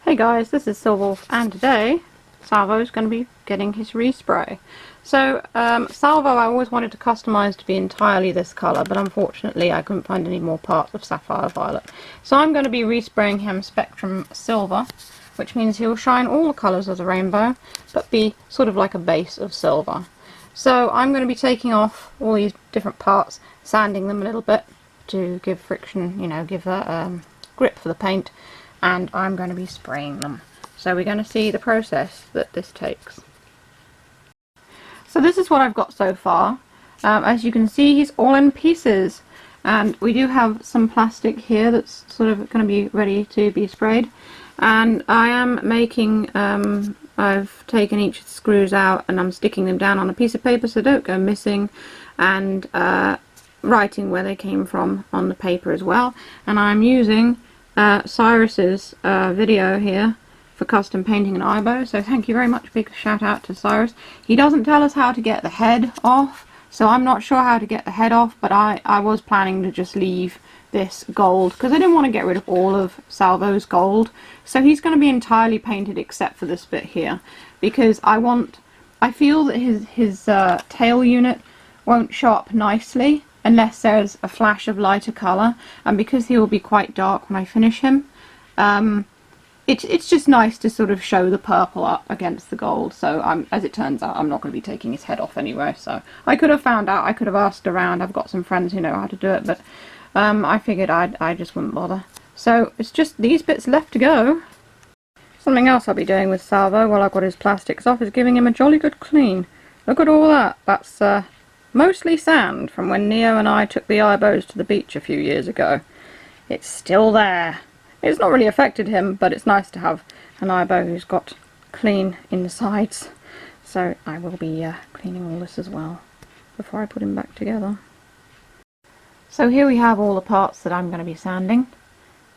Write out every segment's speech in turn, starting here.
Hey guys, this is Silver, and today Salvo is going to be getting his respray. So Salvo I always wanted to customize to be entirely this colour, but unfortunately I couldn't find any more parts of Sapphire Violet. So I'm going to be respraying him Spectrum Silver, which means he'll shine all the colours of the rainbow, but be sort of like a base of silver. So I'm going to be taking off all these different parts, sanding them a little bit to give friction, you know, give a grip for the paint, and I'm going to be spraying them. So we're going to see the process that this takes. So this is what I've got so far. As you can see, he's all in pieces, and we do have some plastic here that's sort of going to be ready to be sprayed. And I am making, I've taken each of the screws out and I'm sticking them down on a piece of paper so they don't go missing, and writing where they came from on the paper as well. And I'm using Cyrus's video here for custom painting an Aibo, so thank you very much. Big shout out to Cyrus. He doesn't tell us how to get the head off, so I'm not sure how to get the head off, but I was planning to just leave this gold because I didn't want to get rid of all of Salvo's gold. So he's going to be entirely painted except for this bit here, because I feel that his tail unit won't show up nicely unless there's a flash of lighter colour, and because he will be quite dark when I finish him, it's just nice to sort of show the purple up against the gold. So as it turns out, I'm not going to be taking his head off anyway, so I could have found out, I could have asked around. I've got some friends who know how to do it, but I figured I just wouldn't bother. So it's just these bits left to go. Something else I'll be doing with Salvo while I've got his plastics off is giving him a jolly good clean. Look at all that. That's mostly sand from when Neo and I took the Aibos to the beach a few years ago. It's still there. It's not really affected him, but it's nice to have an Aibo who's got clean in the sides. So I will be cleaning all this as well before I put him back together. So here we have all the parts that I'm going to be sanding.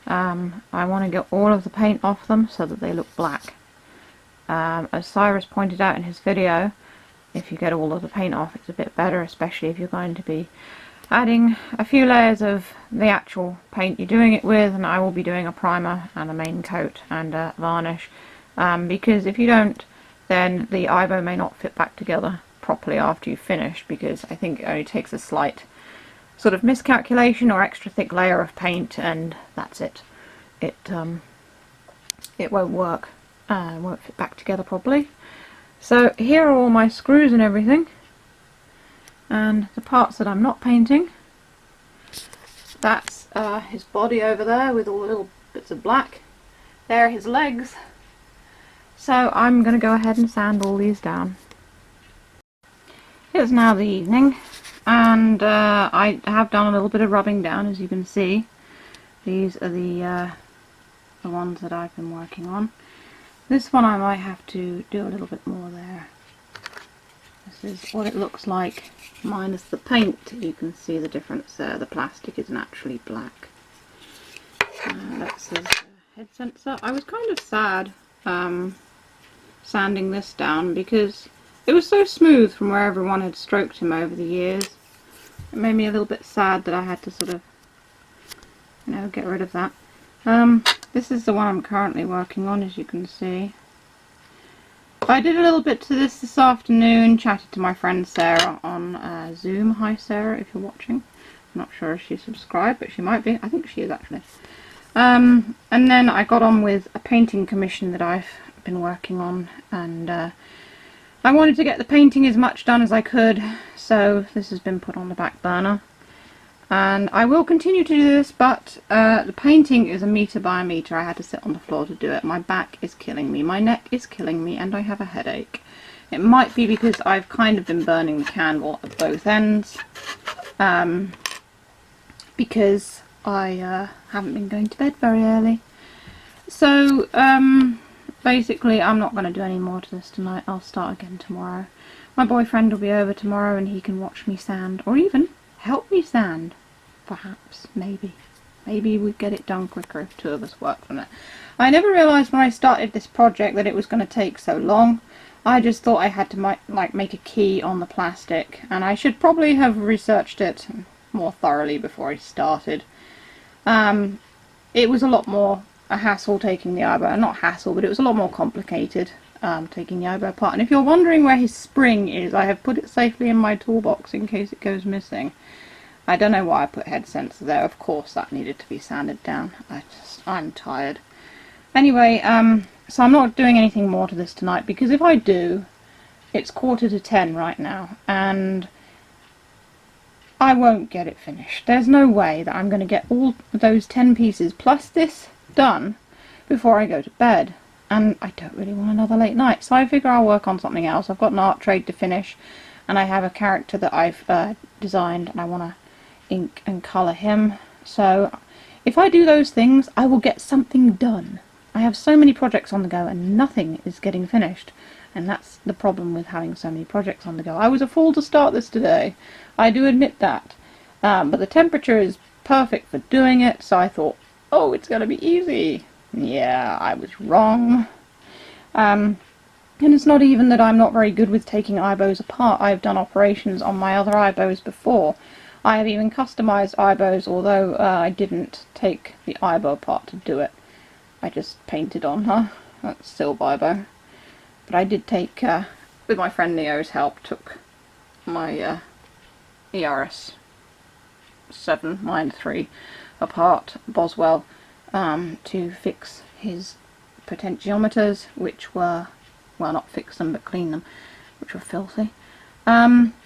I want to get all of the paint off them so that they look black. As Cyrus pointed out in his video, if you get all of the paint off, it's a bit better, especially if you're going to be adding a few layers of the actual paint you're doing it with. And I will be doing a primer and a main coat and a varnish, because if you don't, then the Aibo may not fit back together properly after you've finished, because I think it only takes a slight sort of miscalculation or extra thick layer of paint and that's it. It won't work, won't fit back together properly. So here are all my screws and everything, and the parts that I'm not painting. That's his body over there with all the little bits of black. There are his legs. So I'm going to go ahead and sand all these down. It's now the evening, and I have done a little bit of rubbing down, as you can see. These are the ones that I've been working on. This one I might have to do a little bit more there. This is what it looks like minus the paint. You can see the difference there. The plastic is naturally black. That's his head sensor. I was kind of sad sanding this down because it was so smooth from where everyone had stroked him over the years. It made me a little bit sad that I had to sort of, you know, get rid of that. This is the one I'm currently working on, as you can see. I did a little bit to this afternoon, chatted to my friend Sarah on Zoom. Hi Sarah, if you're watching. I'm not sure if she's subscribed, but she might be. I think she is actually. And then I got on with a painting commission that I've been working on, and I wanted to get the painting as much done as I could, so this has been put on the back burner. And I will continue to do this, but the painting is 1 metre by 1 metre. I had to sit on the floor to do it. My back is killing me, my neck is killing me, and I have a headache. It might be because I've kind of been burning the candle at both ends, because I haven't been going to bed very early. So basically I'm not going to do any more to this tonight. I'll start again tomorrow. My boyfriend will be over tomorrow and he can watch me sand, or even help me sand, perhaps, maybe we get it done quicker if 2 of us worked on it. I never realised when I started this project that it was going to take so long. I just thought I had to make a key on the plastic, and I should probably have researched it more thoroughly before I started. It was a lot more a hassle taking the Aibo. Not hassle, but it was a lot more complicated taking the Aibo apart. And if you're wondering where his spring is, I have put it safely in my toolbox in case it goes missing. I don't know why I put head sensor there. Of course that needed to be sanded down. I'm tired. Anyway, so I'm not doing anything more to this tonight, because if I do, it's 9:45 right now, and I won't get it finished. There's no way that I'm going to get all those 10 pieces plus this done before I go to bed. And I don't really want another late night, so I figure I'll work on something else. I've got an art trade to finish, and I have a character that I've designed, and I want to ink and colour him. So if I do those things, I will get something done. I have so many projects on the go, and nothing is getting finished. And that's the problem with having so many projects on the go. I was a fool to start this today. I do admit that. But the temperature is perfect for doing it, so I thought, oh, it's going to be easy. Yeah, I was wrong. And it's not even that I'm not very good with taking Aibos apart. I've done operations on my other Aibos before. I have even customized Aibos, although I didn't take the Aibo apart to do it. I just painted on her. That's still Aibo. But I did take, with my friend Neo's help, took my ERS-210 apart, Boswell, to fix his potentiometers, which were, well, not fix them but clean them, which were filthy.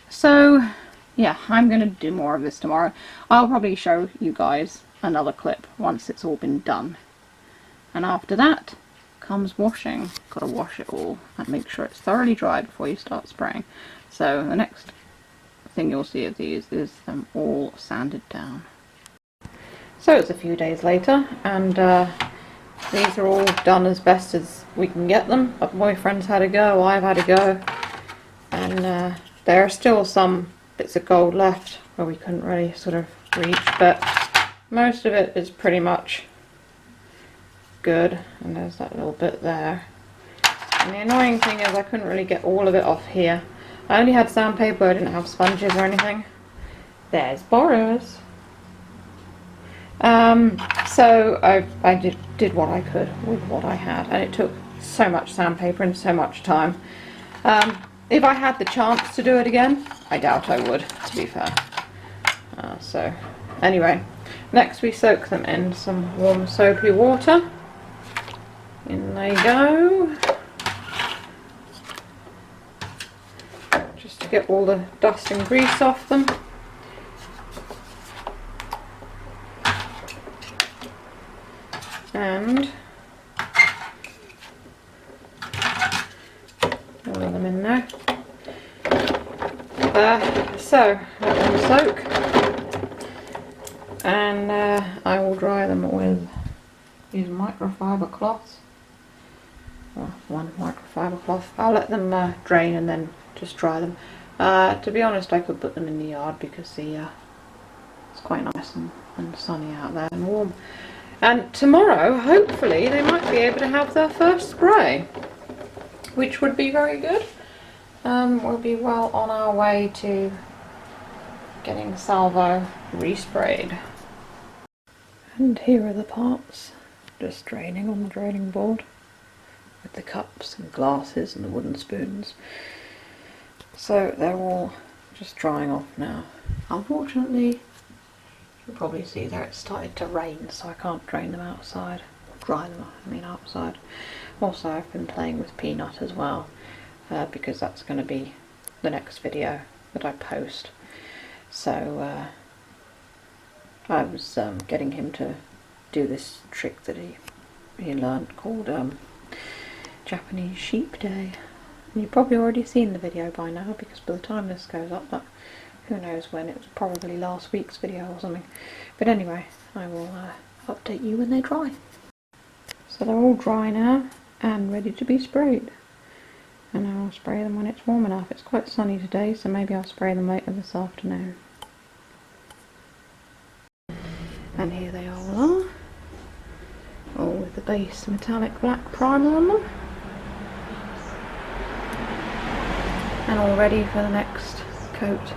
So yeah, I'm going to do more of this tomorrow. I'll probably show you guys another clip once it's all been done, and after that comes washing. Got to wash it all and make sure it's thoroughly dry before you start spraying. So the next thing you'll see of these is them all sanded down. So it's a few days later, and these are all done as best as we can get them. My boyfriend's had a go, I've had a go, and there are still some bits of gold left where we couldn't really sort of reach, but most of it is pretty much good. And there's that little bit there. And the annoying thing is I couldn't really get all of it off here. I only had sandpaper, I didn't have sponges or anything. There's Boris. So I did what I could with what I had, and it took so much sandpaper and so much time. If I had the chance to do it again, I doubt I would, to be fair. So anyway, next we soak them in some warm soapy water. In they go. Just to get all the dust and grease off them. And all of them in there. So let them soak, and I will dry them with these microfiber cloths. Well, one microfiber cloth. I'll let them drain and then just dry them. To be honest, I could put them in the yard because it's quite nice and sunny out there and warm. And tomorrow, hopefully, they might be able to have their first spray, which would be very good. We'll be well on our way to getting Salvo resprayed. And here are the parts, just draining on the draining board, with the cups and glasses and the wooden spoons. So they're all just drying off now. Unfortunately, you'll probably see there it's started to rain, so I can't drain them outside. Dry them, I mean outside. Also, I've been playing with Peanut as well, because that's going to be the next video that I post. So I was getting him to do this trick that he learnt called Japanese Sheep Day. And you've probably already seen the video by now, because by the time this goes up, but who knows when, it was probably last week's video or something. But anyway, I will update you when they dry. So they're all dry now and ready to be sprayed. And I'll spray them when it's warm enough. It's quite sunny today, so maybe I'll spray them later this afternoon. And here they all are, all with the base metallic black primer on them. And all ready for the next coat,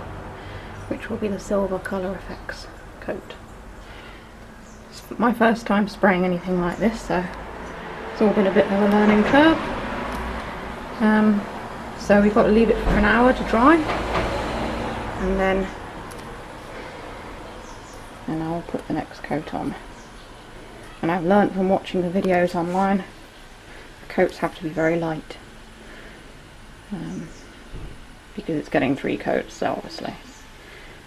which will be the silver colour effects coat. It's my first time spraying anything like this, so it's all been a bit of a learning curve. So we've got to leave it for an hour to dry, and then I'll put the next coat on. And I've learnt from watching the videos online, the coats have to be very light, because it's getting 3 coats, so obviously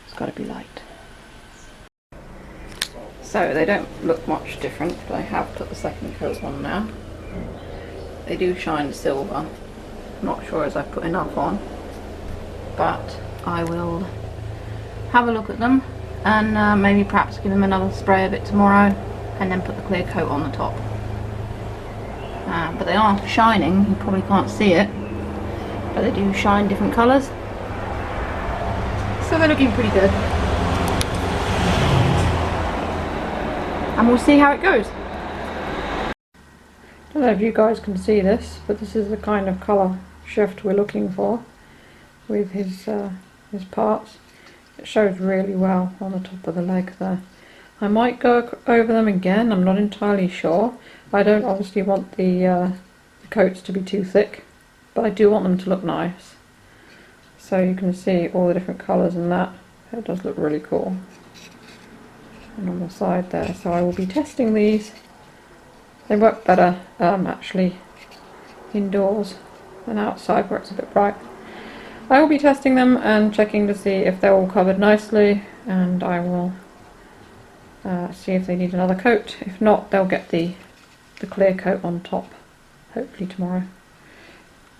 it's got to be light. So they don't look much different, but I have put the second coat on now. They do shine silver. Not sure as I've put enough on, but I will have a look at them and maybe perhaps give them another spray of it tomorrow, and then put the clear coat on the top. But they are shining, you probably can't see it, but they do shine different colours, so they're looking pretty good. And we'll see how it goes. I don't know if you guys can see this, but this is the kind of colour shift we're looking for with his parts. It shows really well on the top of the leg there. I might go over them again, I'm not entirely sure. I don't obviously want the coats to be too thick, but I do want them to look nice. So you can see all the different colours in that. It does look really cool. And on the side there, so I will be testing these. They work better actually indoors than outside where it's a bit bright. I will be testing them and checking to see if they're all covered nicely, and I will see if they need another coat. If not, they'll get the clear coat on top, hopefully tomorrow.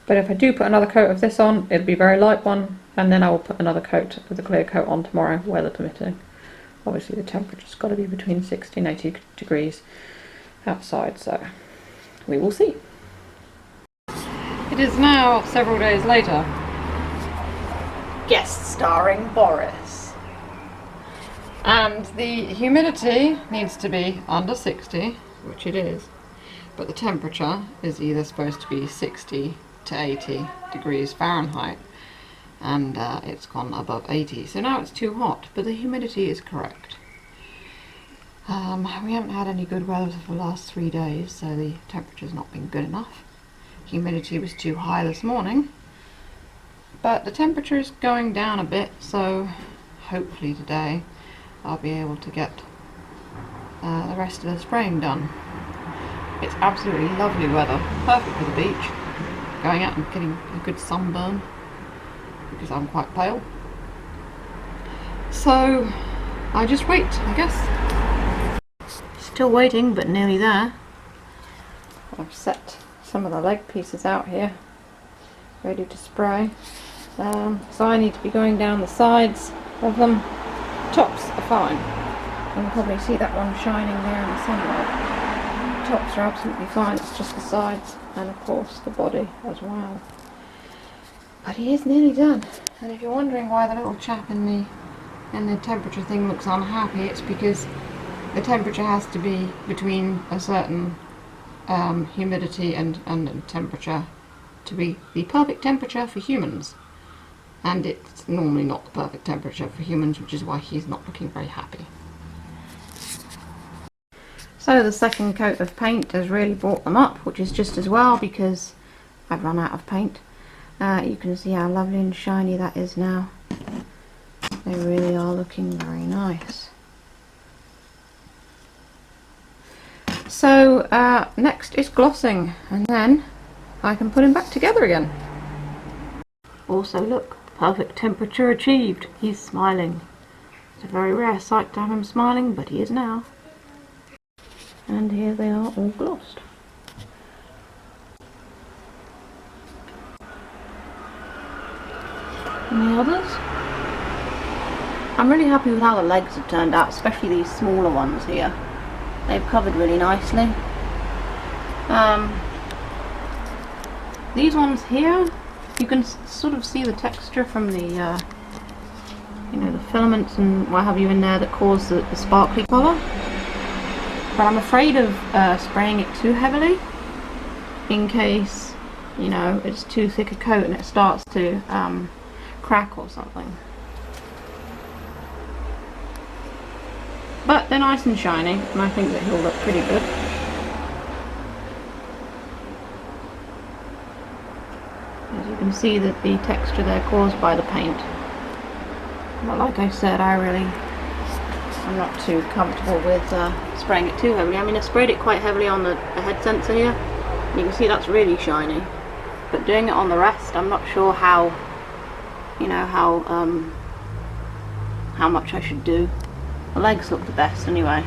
But if I do put another coat of this on, it'll be a very light one, and then I will put another coat of the clear coat on tomorrow, weather permitting. Obviously the temperature's got to be between 60 and 80 degrees outside, so we will see. It is now several days later. Guest starring Boris. And the humidity needs to be under 60, which it is, but the temperature is either supposed to be 60 to 80 degrees Fahrenheit, and it's gone above 80, so now it's too hot, but the humidity is correct. We haven't had any good weather for the last 3 days, so the temperature's not been good enough. Humidity was too high this morning, but the temperature is going down a bit, so hopefully today I'll be able to get the rest of the spraying done. It's absolutely lovely weather, perfect for the beach, going out and getting a good sunburn, because I'm quite pale. So I just wait, I guess. Still waiting, but nearly there. I've set some of the leg pieces out here, ready to spray. So I need to be going down the sides of them. Tops are fine. You can probably see that one shining there in the sunlight. Tops are absolutely fine, it's just the sides, and of course the body as well. But he is nearly done, and if you're wondering why the little chap in the temperature thing looks unhappy, it's because the temperature has to be between a certain humidity and temperature to be the perfect temperature for humans, and it's normally not the perfect temperature for humans, which is why he's not looking very happy. So the second coat of paint has really brought them up, which is just as well because I've run out of paint. You can see how lovely and shiny that is now. They really are looking very nice. So next is glossing, and then I can put him back together again. Also look, perfect temperature achieved. He's smiling. It's a very rare sight to have him smiling, but he is now. And here they are all glossed. And the others? I'm really happy with how the legs have turned out, especially these smaller ones here. They've covered really nicely. These ones here, you can sort of see the texture from the, you know, the filaments and what have you in there that cause the sparkly colour. But I'm afraid of spraying it too heavily, in case, you know, it's too thick a coat and it starts to crack or something. but they're nice and shiny, and I think that he'll look pretty good. As you can see, that the texture there caused by the paint. But like I said, I'm not too comfortable with spraying it too heavily. I mean, I sprayed it quite heavily on the head sensor here. You can see that's really shiny. But doing it on the rest, I'm not sure how, you know, how much I should do. The legs look the best anyway.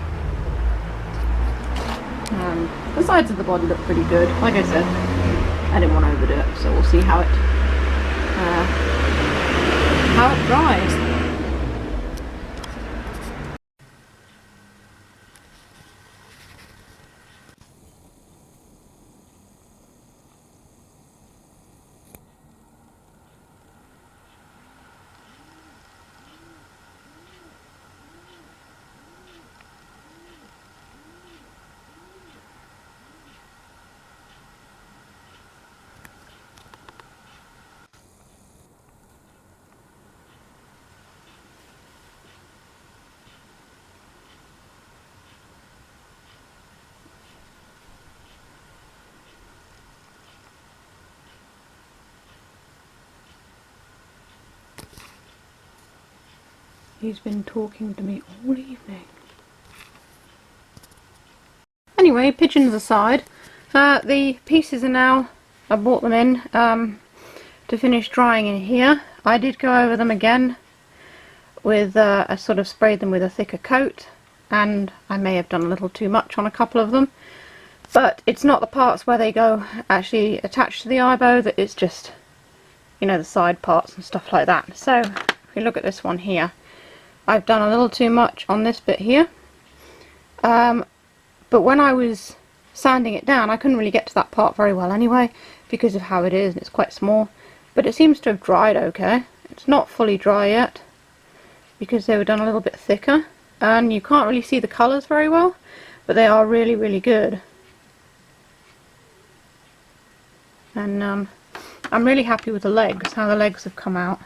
The sides of the body look pretty good. Like I said, I didn't want to overdo it, so we'll see how it dries. He's been talking to me all evening. Anyway, pigeons aside, the pieces are now, I brought them in to finish drying in here. I did go over them again with, I sort of sprayed them with a thicker coat, and I may have done a little too much on a couple of them. But it's not the parts where they go actually attached to the Aibo, that it's just, you know, the side parts and stuff like that. So, if you look at this one here, I've done a little too much on this bit here, but when I was sanding it down I couldn't really get to that part very well anyway because of how it is, and it's quite small, but it seems to have dried okay. It's not fully dry yet because they were done a little bit thicker, and you can't really see the colours very well, but they are really, really good. And I'm really happy with the legs, how the legs have come out.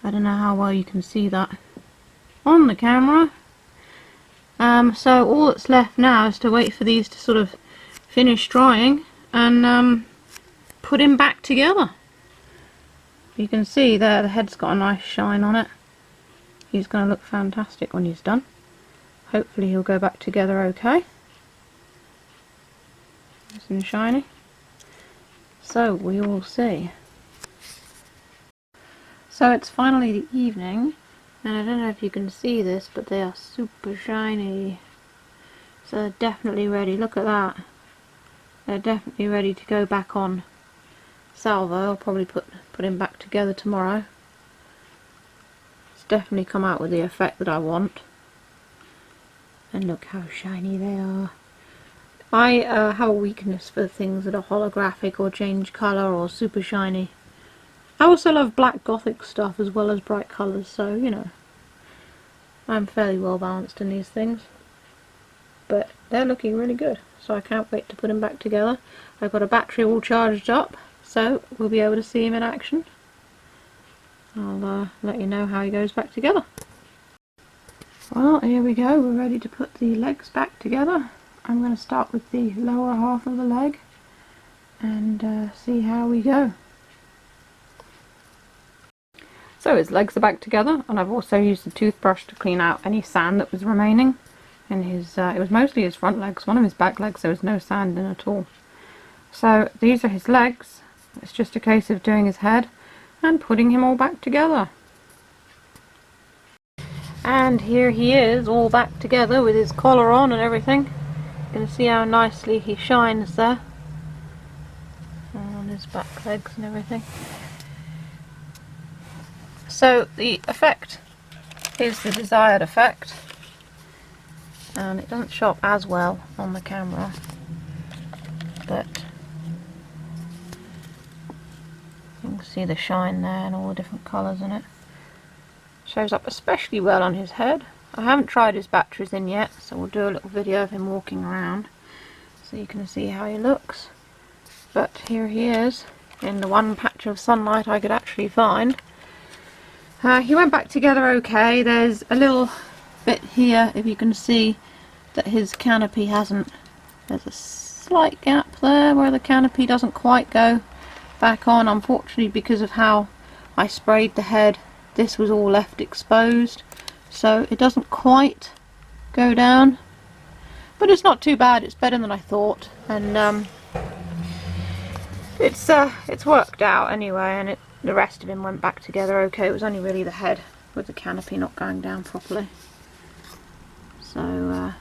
I don't know how well you can see that on the camera. So all that's left now is to wait for these to sort of finish drying and put him back together. You can see there the head's got a nice shine on it. He's going to look fantastic when he's done. Hopefully he'll go back together okay. Nice and shiny. So we will see. So it's finally the evening, and I don't know if you can see this, but they are super shiny. So they're definitely ready. Look at that. They're definitely ready to go back on Salvo. I'll probably put him back together tomorrow. It's definitely come out with the effect that I want. And look how shiny they are. I have a weakness for things that are holographic or change colour or super shiny. I also love black gothic stuff as well as bright colours, so you know, I'm fairly well balanced in these things. But they're looking really good, so I can't wait to put them back together. I've got a battery all charged up, so we'll be able to see him in action. I'll let you know how he goes back together. Well, here we go, we're ready to put the legs back together. I'm going to start with the lower half of the leg and see how we go. So his legs are back together, and I've also used the toothbrush to clean out any sand that was remaining in his, it was mostly his front legs. One of his back legs there was no sand in at all. So these are his legs. It's just a case of doing his head and putting him all back together. And here he is, all back together with his collar on and everything. You can see how nicely he shines there on his back legs and everything. So the effect is the desired effect, and it doesn't show up as well on the camera, but you can see the shine there and all the different colours in it. Shows up especially well on his head. I haven't tried his batteries in yet, so we'll do a little video of him walking around so you can see how he looks. But here he is in the one patch of sunlight I could actually find. He went back together okay. There's a little bit here, if you can see that his canopy hasn't, there's a slight gap there where the canopy doesn't quite go back on. Unfortunately, because of how I sprayed the head, this was all left exposed, so it doesn't quite go down, but it's not too bad. It's better than I thought, and it's worked out anyway, and the rest of him went back together okay. It was only really the head with the canopy not going down properly. So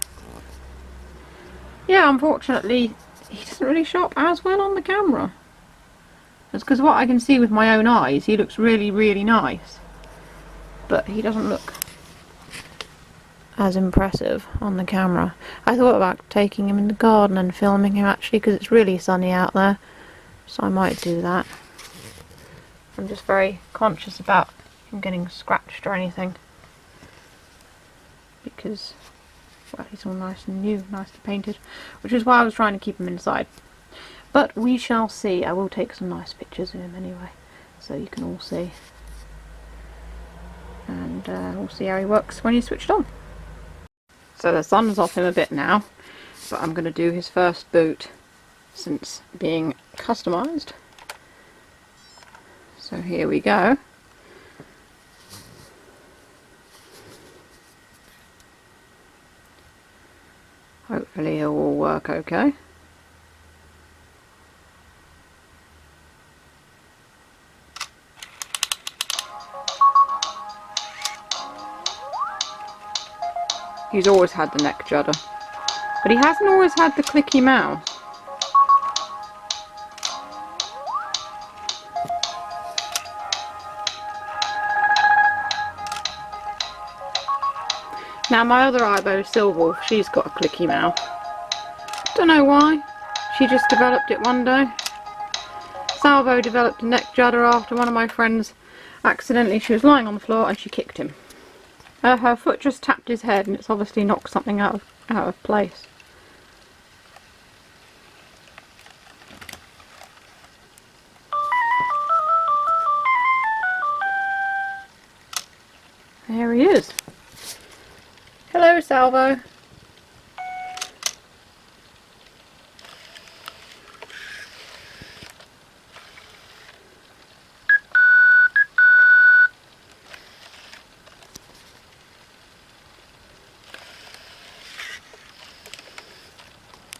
yeah, unfortunately he doesn't really shop as well on the camera. That's because what I can see with my own eyes, he looks really, really nice, but he doesn't look as impressive on the camera. I thought about taking him in the garden and filming him actually, because it's really sunny out there, so I might do that. I'm just very conscious about him getting scratched or anything, because, well, he's all nice and new, nicely painted, which is why I was trying to keep him inside. But we shall see. I will take some nice pictures of him anyway, so you can all see. And we'll see how he works when he's switched on. So the sun's off him a bit now, but I'm going to do his first boot since being customised. So here we go. Hopefully it will all work okay. He's always had the neck judder, but he hasn't always had the clicky mouse. Now my other Aibo, Salvo, she's got a clicky mouth. Don't know why. She just developed it one day. Salvo developed a neck judder after one of my friends accidentally, she was lying on the floor and she kicked him. Her foot just tapped his head and it's obviously knocked something out of place. There he is. Hello, Salvo.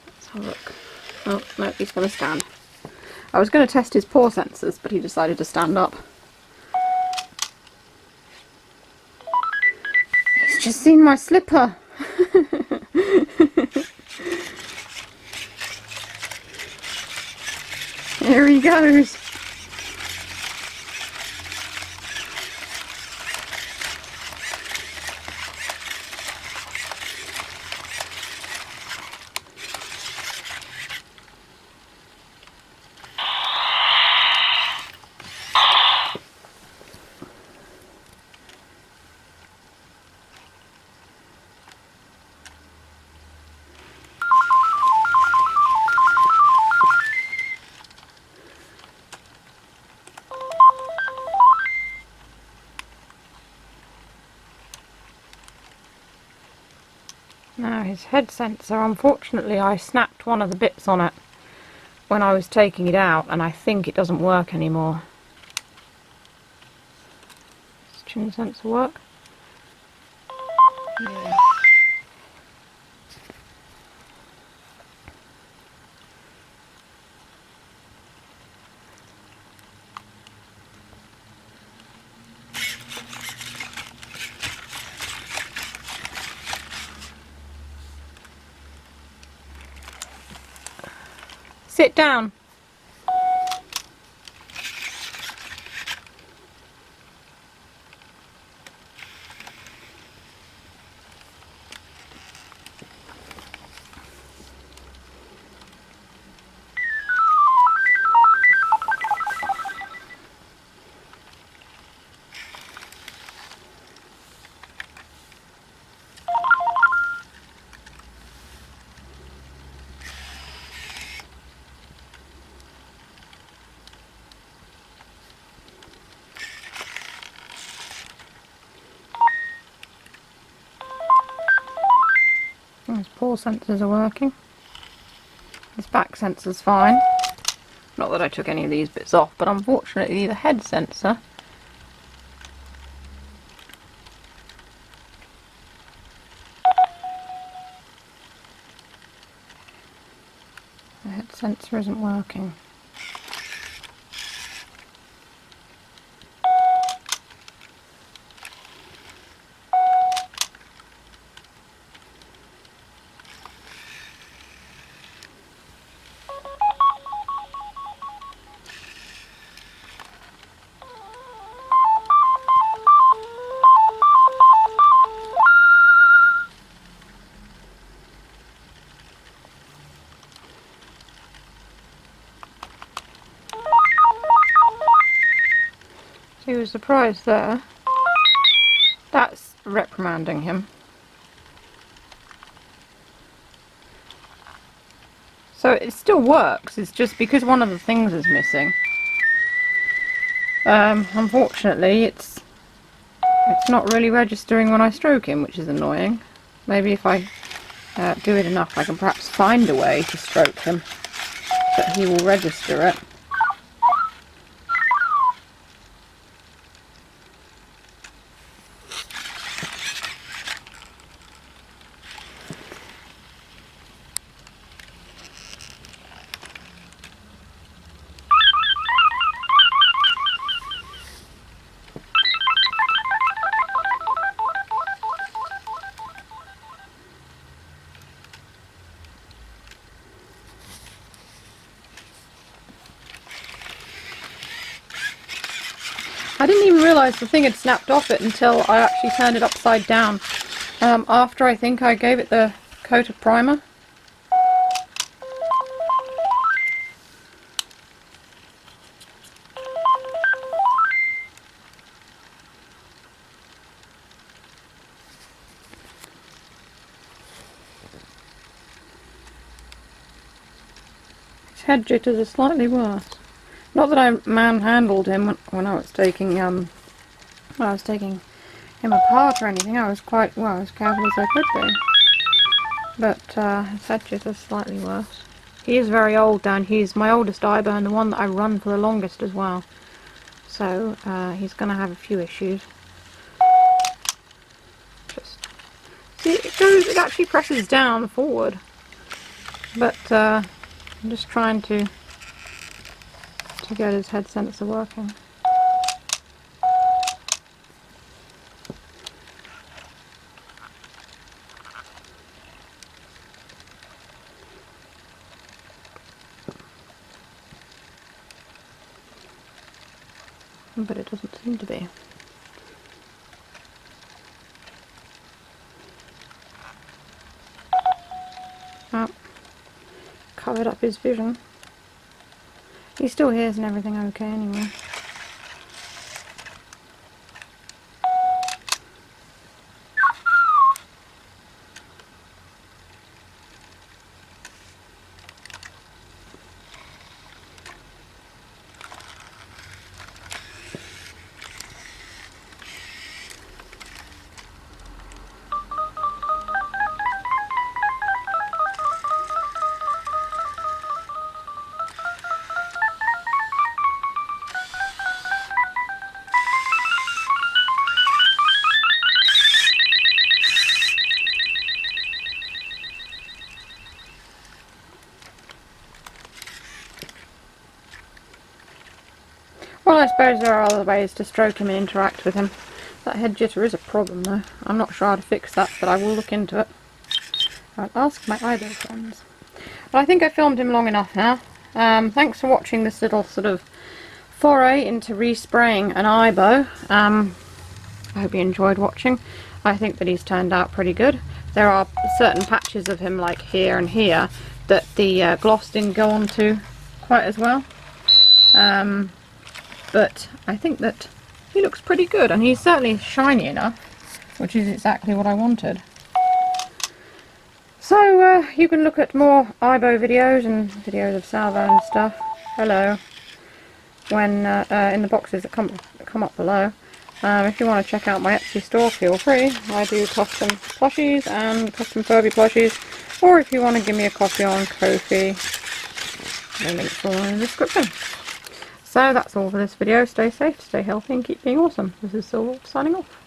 Let's have a look. Oh, no, he's going to stand. I was going to test his paw sensors, but he decided to stand up. He's just seen my slipper. Here he goes. Now his head sensor, unfortunately I snapped one of the bits on it when I was taking it out and I think it doesn't work anymore. Does chin sensor work? Yeah. Sit down. 4 sensors are working. His back sensor's fine. Not that I took any of these bits off, but unfortunately the head sensor isn't working. He was surprised there. That's reprimanding him. So it still works, it's just because one of the things is missing. Unfortunately it's not really registering when I stroke him, which is annoying. Maybe if I do it enough I can perhaps find a way to stroke him that he will register it. I didn't even realise the thing had snapped off it until I actually turned it upside down, after I think I gave it the coat of primer. His head jitters are slightly worse. Not that I manhandled him when I was taking him apart or anything. I was quite as careful as I could be. But his head jitters slightly worse. He is very old down. He's my oldest Aibo and the one that I run for the longest as well. So he's going to have a few issues. Just see, it actually presses down forward. But I'm just trying to get his head sensor working. But it doesn't seem to be. Oh, covered up his vision. He still hears and everything okay anyway. Well, I suppose there are other ways to stroke him and interact with him. That head jitter is a problem though. I'm not sure how to fix that, but I will look into it. I'll ask my Aibo friends. But I think I filmed him long enough now. Thanks for watching this little sort of foray into respraying an Aibo. I hope you enjoyed watching. I think that he's turned out pretty good. There are certain patches of him, like here and here, that the gloss didn't go on to quite as well. But I think that he looks pretty good, and he's certainly shiny enough, which is exactly what I wanted. So you can look at more Aibo videos and videos of Salvo and stuff. Hello. When in the boxes that come up below. If you want to check out my Etsy store, feel free. I do custom plushies and custom Furby plushies, or if you want to give me a coffee on Ko-fi, the links are all in the description. So that's all for this video. Stay safe, stay healthy, and keep being awesome. This is Silver signing off.